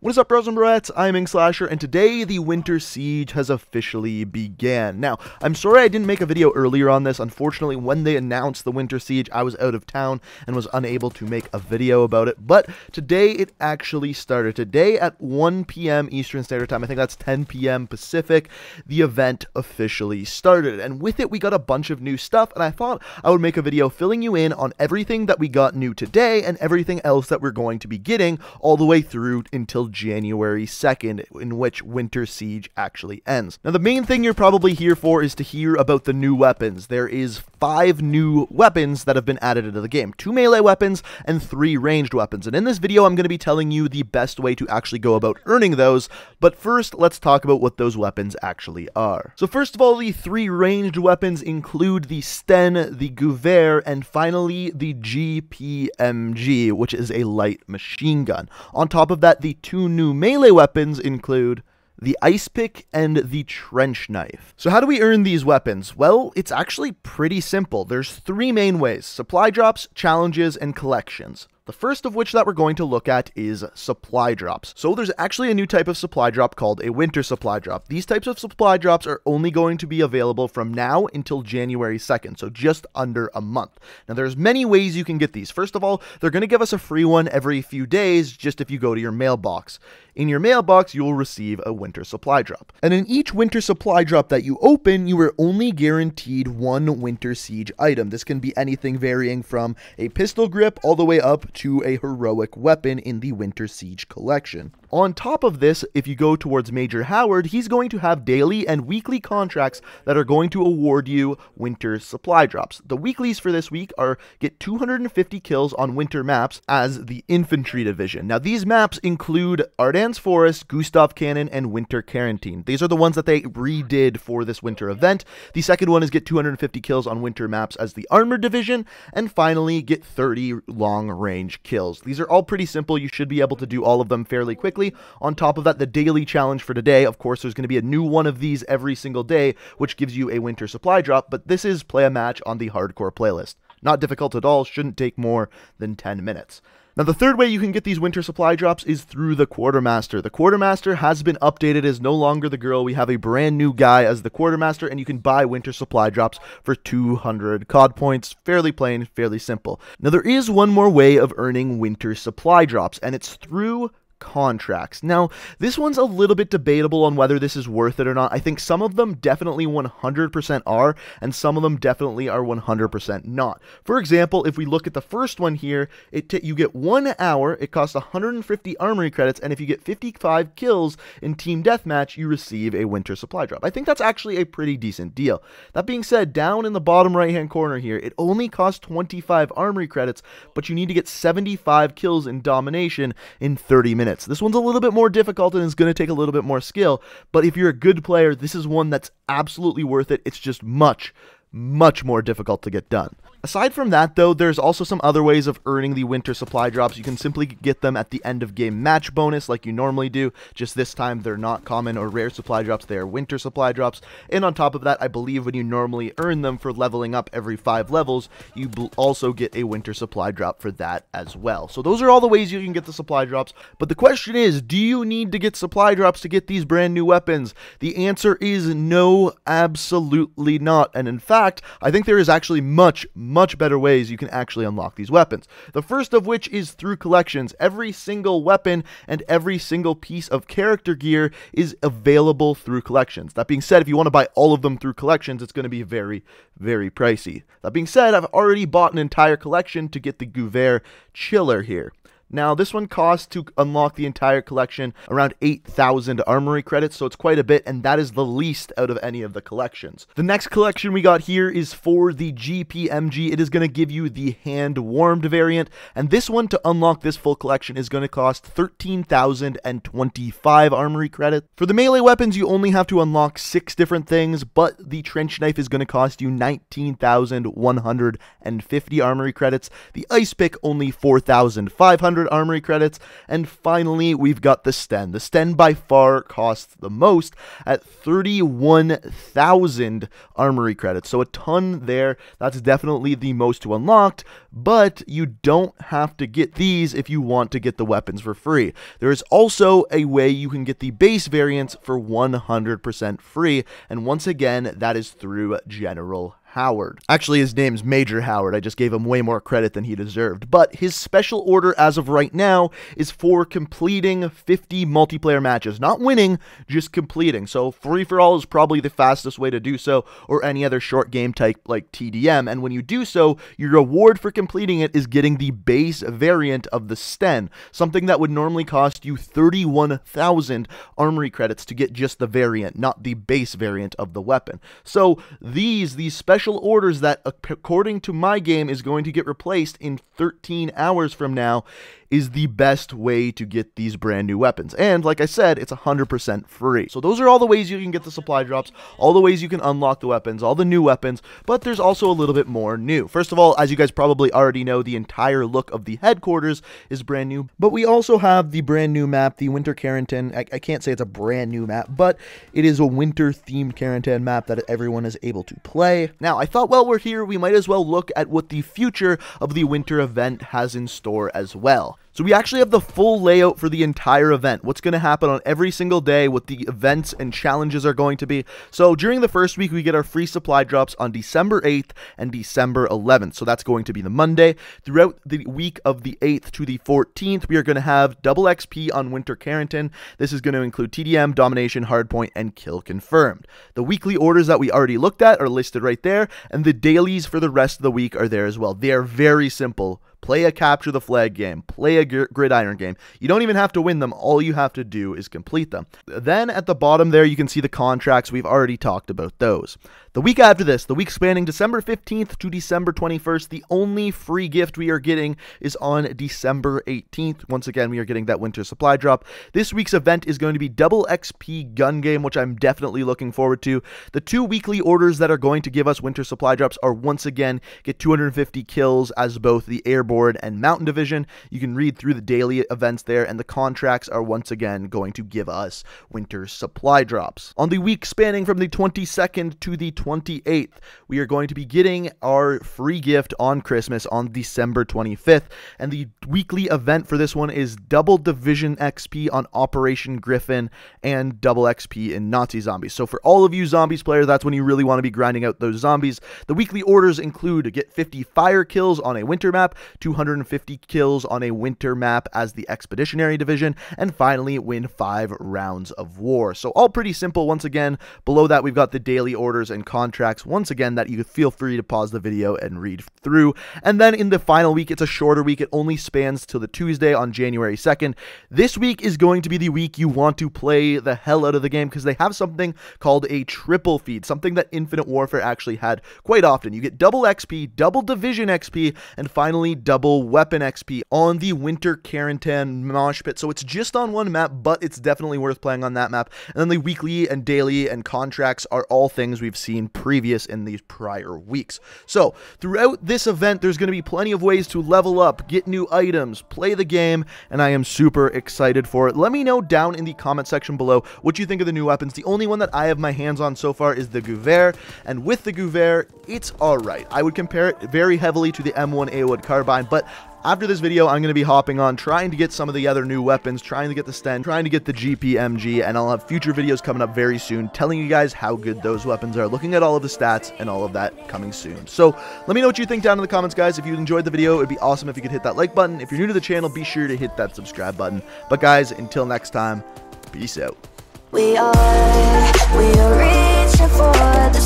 What is up, bros and broettes? I'm Inkslasher, and today the Winter Siege has officially began. Now, I'm sorry I didn't make a video earlier on this. Unfortunately, when they announced the Winter Siege, I was out of town and was unable to make a video about it. But today it actually started. Today at 1 p.m. Eastern Standard Time, I think that's 10 p.m. Pacific, the event officially started. And with it, we got a bunch of new stuff, and I thought I would make a video filling you in on everything that we got new today and everything else that we're going to be getting all the way through until January 2nd, in which Winter Siege actually ends. Now, the main thing you're probably here for is to hear about the new weapons. There is 5 new weapons that have been added into the game. 2 melee weapons and 3 ranged weapons. And in this video, I'm going to be telling you the best way to actually go about earning those. But first, let's talk about what those weapons actually are. So first of all, the 3 ranged weapons include the Sten, the Gewehr, and finally the GPMG, which is a light machine gun. On top of that, the 2 new melee weapons include the ice pick and the trench knife. So how do we earn these weapons? Well, it's actually pretty simple. There's 3 main ways: supply drops, challenges, and collections. The first of which that we're going to look at is supply drops. So there's actually a new type of supply drop called a winter supply drop. These types of supply drops are only going to be available from now until January 2nd, so just under a month. Now there's many ways you can get these. First of all, they're going to give us a free one every few days just if you go to your mailbox. In your mailbox, you will receive a winter supply drop. And in each winter supply drop that you open, you are only guaranteed 1 Winter Siege item. This can be anything varying from a pistol grip all the way up to a heroic weapon in the Winter Siege collection. On top of this, if you go towards Major Howard, he's going to have daily and weekly contracts that are going to award you winter supply drops. The weeklies for this week are get 250 kills on winter maps as the infantry division. Now these maps include Ardennes Forest, Gustav Cannon, and Winter Carentan. These are the ones that they redid for this winter event. The second one is get 250 kills on winter maps as the armored division, and finally get 30 long range kills. These are all pretty simple. You should be able to do all of them fairly quickly. On top of that, the daily challenge for today, of course, there's going to be a new one of these every single day, which gives you a winter supply drop, but this is play a match on the hardcore playlist. Not difficult at all, shouldn't take more than 10 minutes. Now, the third way you can get these winter supply drops is through the Quartermaster. The Quartermaster has been updated, is no longer the girl. We have a brand new guy as the Quartermaster, and you can buy winter supply drops for 200 COD points. Fairly plain, fairly simple. Now, there is one more way of earning winter supply drops, and it's through contracts. Now, this one's a little bit debatable on whether this is worth it or not. I think some of them definitely 100% are, and some of them definitely are 100% not. For example, if we look at the first one here, you get 1 hour, it costs 150 armory credits, and if you get 55 kills in team deathmatch, you receive a winter supply drop. I think that's actually a pretty decent deal. That being said, down in the bottom right-hand corner here, it only costs 25 armory credits, but you need to get 75 kills in domination in 30 minutes. This one's a little bit more difficult and is going to take a little bit more skill, but if you're a good player, this is one that's absolutely worth it. It's just much more difficult to get done. Aside from that, though, there's also some other ways of earning the winter supply drops. You can simply get them at the end of game match bonus like you normally do, just this time they're not common or rare supply drops, they are winter supply drops. And on top of that, I believe when you normally earn them for leveling up every 5 levels, you also get a winter supply drop for that as well. So those are all the ways you can get the supply drops, but the question is, do you need to get supply drops to get these brand new weapons? The answer is no, absolutely not. And in fact, I think there is actually much better ways you can actually unlock these weapons. The first of which is through collections. Every single weapon and every single piece of character gear is available through collections. That being said, if you want to buy all of them through collections, it's going to be very pricey. That being said, I've already bought an entire collection to get the Gewehr chiller here. Now, this one costs to unlock the entire collection around 8,000 armory credits, so it's quite a bit, and that is the least out of any of the collections. The next collection we got here is for the GPMG. It is going to give you the hand-warmed variant, and this one, to unlock this full collection, is going to cost 13,025 armory credits. For the melee weapons, you only have to unlock 6 different things, but the trench knife is going to cost you 19,150 armory credits. The ice pick, only 4,500. 200 armory credits. And finally, we've got the Sten. The Sten by far costs the most at 31,000 armory credits. So a ton there. That's definitely the most to unlocked, but you don't have to get these if you want to get the weapons for free. There is also a way you can get the base variants for 100% free, and once again, that is through General Howard. Actually, his name's Major Howard. I just gave him way more credit than he deserved. But his special order as of right now is for completing 50 multiplayer matches. Not winning, just completing. So free-for-all is probably the fastest way to do so, or any other short game type like TDM. And when you do so, your reward for completing it is getting the base variant of the Sten, something that would normally cost you 31,000 armory credits to get just the variant, not the base variant of the weapon. So these special orders that, according to my game, is going to get replaced in 13 hours from now, is the best way to get these brand new weapons. And like I said, it's 100% free. So those are all the ways you can get the supply drops, all the ways you can unlock the weapons, all the new weapons, but there's also a little bit more new. First of all, as you guys probably already know, the entire look of the headquarters is brand new, but we also have the brand new map, the Winter Carentan. I can't say it's a brand new map, but it is a winter-themed Carentan map that everyone is able to play. Now, I thought while we're here, we might as well look at what the future of the winter event has in store as well. So we actually have the full layout for the entire event, what's going to happen on every single day, what the events and challenges are going to be. So during the first week, we get our free supply drops on December 8th and December 11th. So that's going to be the Monday. Throughout the week of the 8th to the 14th, we are going to have double XP on Winter Carentan. This is going to include TDM, Domination, Hardpoint, and Kill Confirmed. The weekly orders that we already looked at are listed right there, and the dailies for the rest of the week are there as well. They are very simple. Play a capture the flag game, play a gridiron game. You don't even have to win them. All you have to do is complete them. Then at the bottom there, you can see the contracts. We've already talked about those. The week after this, the week spanning December 15th to December 21st, the only free gift we are getting is on December 18th. Once again, we are getting that winter supply drop. This week's event is going to be double XP gun game, which I'm definitely looking forward to. The 2 weekly orders that are going to give us winter supply drops are, once again, get 250 kills as both the airborne and mountain division. You can read through the daily events there, and the contracts are once again going to give us winter supply drops. On the week spanning from the 22nd to the 28th, we are going to be getting our free gift on Christmas on December 25th, and the weekly event for this one is double division XP on Operation Griffin and double XP in Nazi zombies. So for all of you zombies players, that's when you really want to be grinding out those zombies. The weekly orders include get 50 fire kills on a winter map, 250 kills on a winter map as the expeditionary division, and finally win 5 rounds of war. So all pretty simple. Once again, below that we've got the daily orders and contracts, once again, that you feel free to pause the video and read through. And then in the final week, it's a shorter week. It only spans till the Tuesday on January 2nd. This week is going to be the week you want to play the hell out of the game, because they have something called a triple feed, something that Infinite Warfare actually had quite often. You get double XP, double division XP, and finally double weapon XP on the Winter Carentan mosh pit. So it's just on one map, but it's definitely worth playing on that map. And then the weekly and daily and contracts are all things we've seen previous in these prior weeks. So throughout this event, there's going to be plenty of ways to level up, get new items, play the game, and I am super excited for it. Let me know down in the comment section below what you think of the new weapons. The only one that I have my hands on so far is the Gewehr, and with the Gewehr, it's alright. I would compare it very heavily to the M1 Wood carbine, but after this video, I'm going to be hopping on, trying to get some of the other new weapons, trying to get the Sten, trying to get the GPMG, and I'll have future videos coming up very soon, telling you guys how good those weapons are, looking at all of the stats, and all of that coming soon. So, let me know what you think down in the comments, guys. If you enjoyed the video, it'd be awesome if you could hit that like button. If you're new to the channel, be sure to hit that subscribe button. But guys, until next time, peace out. We are reaching for the